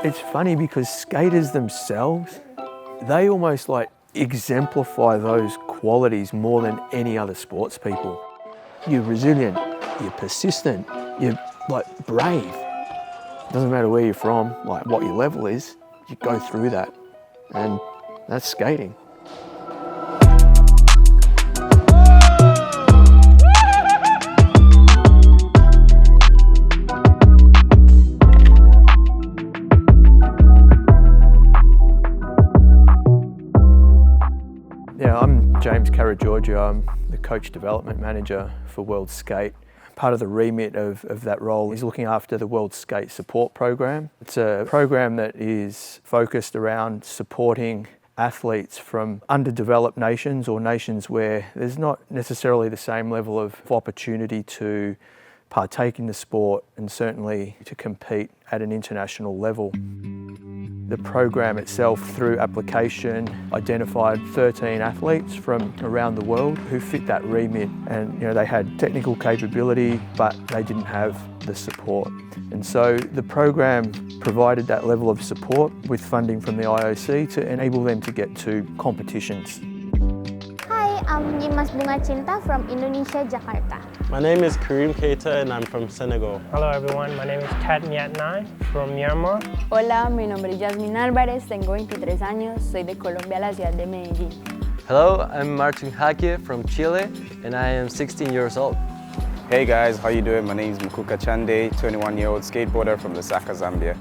It's funny because skaters themselves, they almost like exemplify those qualities more than any other sports people. You're resilient, you're persistent, you're like brave. Doesn't matter where you're from, like what your level is, you go through that. And that's skating. Yeah, I'm James Karageorgia. I'm the Coach Development Manager for World Skate. Part of the remit of that role is looking after the World Skate Support Program. It's a program that is focused around supporting athletes from underdeveloped nations or nations where there's not necessarily the same level of opportunity to partake in the sport and certainly to compete at an international level. The program itself, through application, identified 13 athletes from around the world who fit that remit, and they had technical capability but they didn't have the support. And so the program provided that level of support with funding from the IOC to enable them to get to competitions. Hi, I'm Yimas Bunga Cinta from Indonesia, Jakarta. My name is Karim Keita and I'm from Senegal. Hello everyone, my name is Tat Nyatnai from Myanmar. Hola, mi nombre es Yasmin Álvarez, tengo 23 años, soy de Colombia, la ciudad de Medellín. Hello, I'm Martin Hakie from Chile and I am 16 years old. Hey guys, how you doing? My name is Mukuka Chande, 21-year-old skateboarder from Lusaka, Zambia.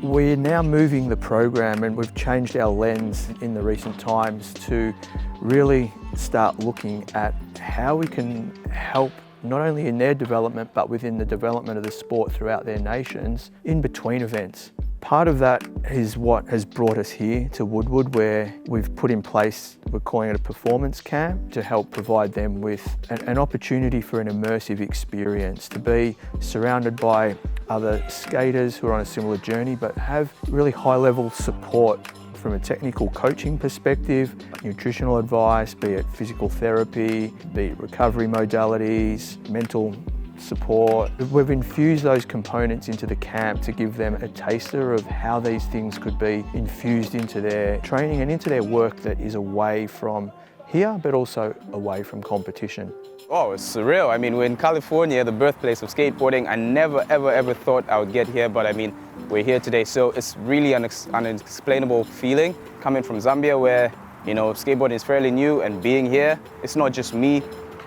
We're now moving the program, and we've changed our lens in the recent times to really start looking at how we can help not only in their development but within the development of the sport throughout their nations in between events. Part of that is what has brought us here to Woodward, where we've put in place, we're calling it a performance camp, to help provide them with an opportunity for an immersive experience, to be surrounded by other skaters who are on a similar journey but have really high-level support from a technical coaching perspective, nutritional advice, be it physical therapy, be it recovery modalities, mental support. We've infused those components into the camp to give them a taster of how these things could be infused into their training and into their work that is away from here but also away from competition. Oh, it's surreal. I mean, we're in California, the birthplace of skateboarding. I never, ever thought I would get here, but I mean, we're here today. So it's really an unexplainable feeling coming from Zambia, where, skateboarding is fairly new, and being here, it's not just me,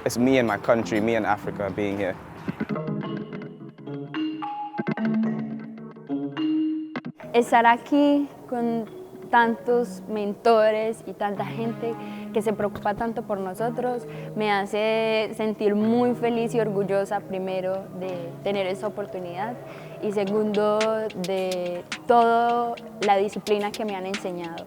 it's me and my country, me and Africa being here. Estar aquí con tantos mentores y tanta gente que se preocupa tanto por nosotros me hace sentir muy feliz y orgullosa, primero, de tener esta oportunidad y segundo, de toda la disciplina que me han enseñado.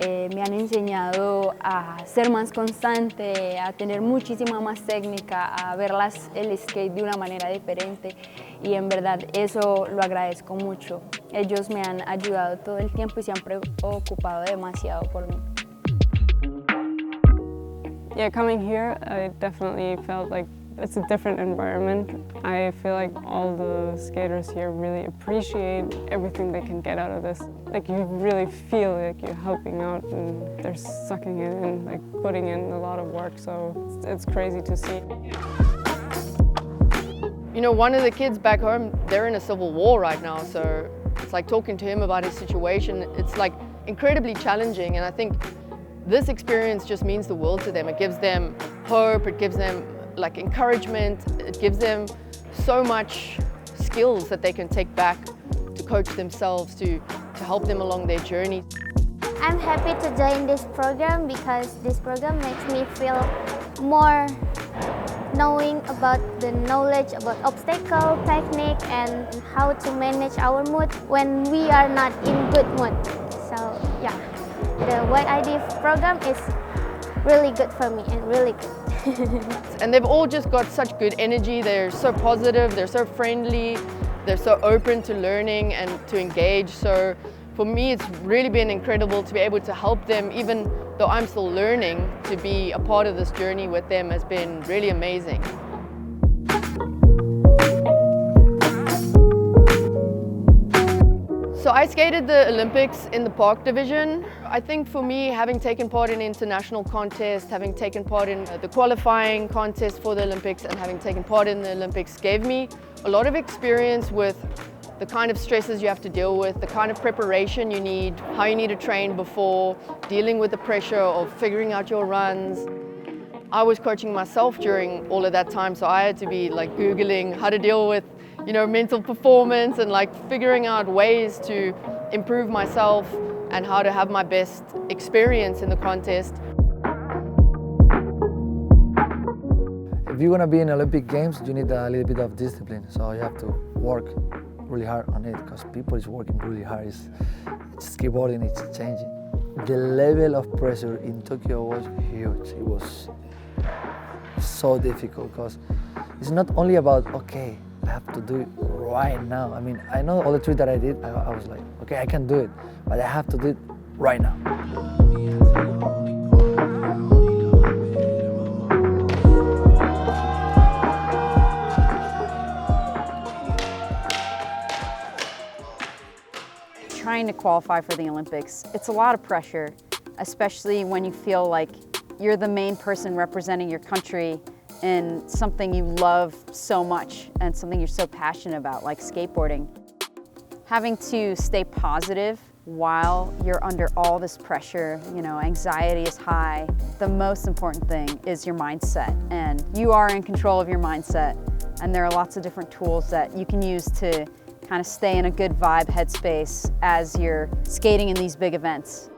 Me han enseñado a ser más constante, a tener muchísima más técnica, a ver el skate de una manera diferente, y en verdad eso lo agradezco mucho. Ellos me han ayudado todo el tiempo y se han preocupado demasiado por mí. Yeah, coming here, I definitely felt like it's a different environment. I feel like all the skaters here really appreciate everything they can get out of this. Like, you really feel like you're helping out and they're sucking it in, like putting in a lot of work, so it's crazy to see. One of the kids back home, they're in a civil war right now, so it's like talking to him about his situation. It's like incredibly challenging, and I think this experience just means the world to them. It gives them hope, it gives them like encouragement, it gives them so much skills that they can take back to coach themselves, to help them along their journey. I'm happy to join this program because this program makes me feel more knowing about the knowledge about obstacle, technique, and how to manage our mood when we are not in good mood. So yeah, the YID program is really good for me and really good. And they've all just got such good energy. They're so positive, they're so friendly, they're so open to learning and to engage. So for me, it's really been incredible to be able to help them, even though I'm still learning. To be a part of this journey with them has been really amazing. So I skated the Olympics in the park division. I think for me, having taken part in international contests, having taken part in the qualifying contest for the Olympics and having taken part in the Olympics gave me a lot of experience with the kind of stresses you have to deal with, the kind of preparation you need, how you need to train before, dealing with the pressure of figuring out your runs. I was coaching myself during all of that time, so I had to be like Googling how to deal with, mental performance and like figuring out ways to improve myself and how to have my best experience in the contest. If you're gonna be in Olympic Games, you need a little bit of discipline, so you have to work really hard on it because people is working really hard. It's skateboarding, it's changing. The level of pressure in Tokyo was huge. It was so difficult because it's not only about, okay, I have to do it right now. I mean, I know all the tricks that I did, I was like, okay, I can do it, but I have to do it right now. Trying to qualify for the Olympics, it's a lot of pressure, especially when you feel like you're the main person representing your country in something you love so much and something you're so passionate about, like skateboarding. Having to stay positive while you're under all this pressure, anxiety is high. The most important thing is your mindset, and you are in control of your mindset, and there are lots of different tools that you can use to kind of stay in a good vibe headspace as you're skating in these big events.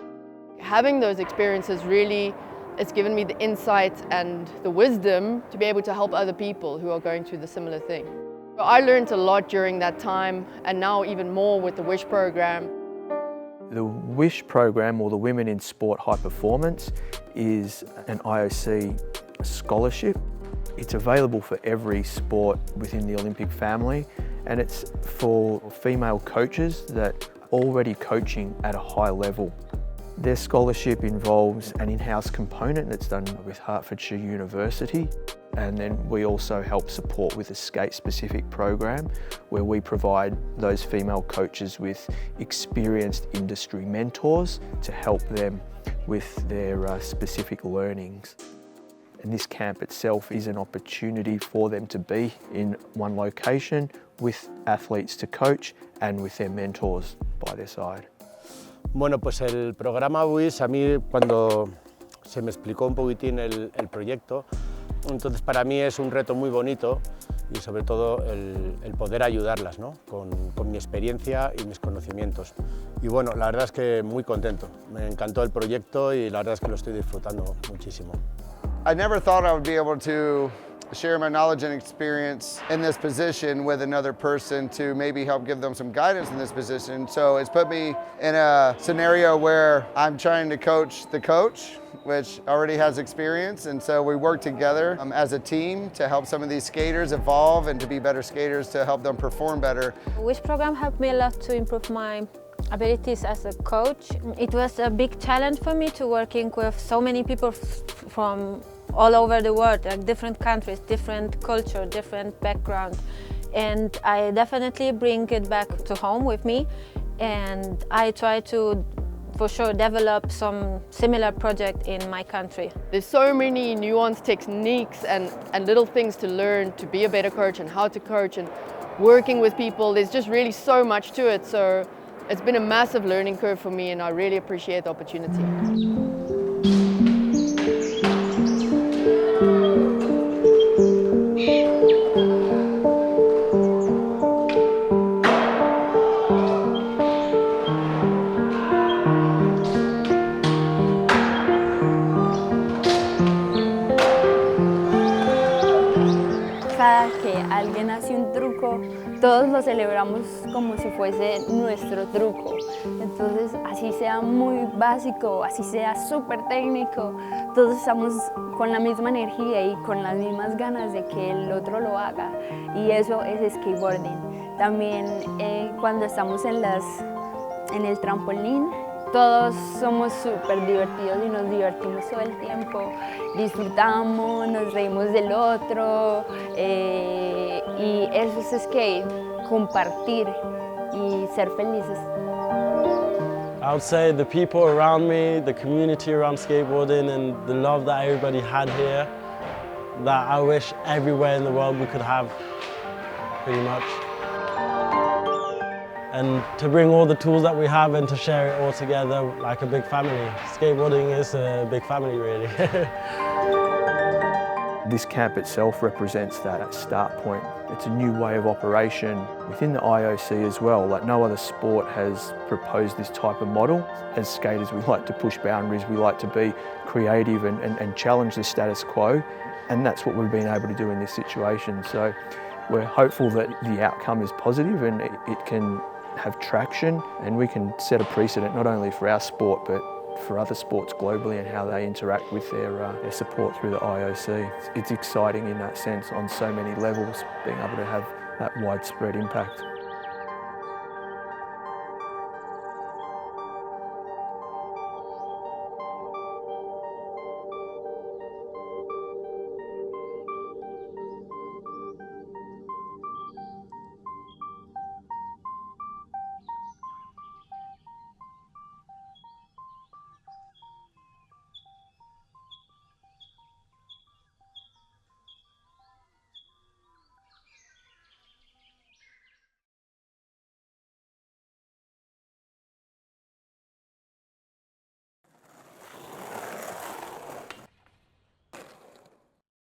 Having those experiences really, it's given me the insight and the wisdom to be able to help other people who are going through the similar thing. I learned a lot during that time, and now even more with the WISH program. The WISH program, or the Women in Sport High Performance, is an IOC scholarship. It's available for every sport within the Olympic family, and it's for female coaches that are already coaching at a high level. Their scholarship involves an in-house component that's done with Hertfordshire University, and then we also help support with a skate-specific program where we provide those female coaches with experienced industry mentors to help them with their specific learnings. And this camp itself is an opportunity for them to be in one location with athletes to coach and with their mentors by their side. Bueno, pues el programa WISH, a mí cuando se me explicó un poquitín el proyecto, entonces para mí es un reto muy bonito y sobre todo el poder ayudarlas, ¿no? con mi experiencia y mis conocimientos. Y bueno, la verdad es que muy contento, me encantó el proyecto y la verdad es que lo estoy disfrutando muchísimo. I never thought I would be able to share my knowledge and experience in this position with another person to maybe help give them some guidance in this position. So it's put me in a scenario where I'm trying to coach the coach, which already has experience, and so we work together as a team to help some of these skaters evolve and to be better skaters to help them perform better. WISH program helped me a lot to improve my abilities as a coach. It was a big challenge for me to working with so many people from all over the world, like different countries, different culture, different background. And I definitely bring it back to home with me, and I try to, for sure, develop some similar project in my country. There's so many nuanced techniques and little things to learn to be a better coach and how to coach and working with people. There's just really so much to it. So it's been a massive learning curve for me, and I really appreciate the opportunity. Cada que alguien hace un truco, todos lo celebramos como si fuese nuestro truco. Entonces, así sea muy básico, así sea súper técnico, todos estamos con la misma energía y con las mismas ganas de que el otro lo haga. Y eso es skateboarding. También cuando estamos en el trampolín, todos somos súper divertidos y nos divertimos todo el tiempo. Disfrutamos, nos reímos del otro y eso es skate, compartir y ser felices. I would say the people around me, the community around skateboarding and the love that everybody had here, that I wish everywhere in the world we could have, pretty much. And to bring all the tools that we have and to share it all together like a big family. Skateboarding is a big family, really. This camp itself represents that start point. It's a new way of operation within the IOC as well. Like no other sport has proposed this type of model. As skaters, we like to push boundaries, we like to be creative and challenge the status quo. And that's what we've been able to do in this situation. So we're hopeful that the outcome is positive and it can have traction and we can set a precedent not only for our sport but for other sports globally and how they interact with their support through the IOC. It's exciting in that sense on so many levels, being able to have that widespread impact.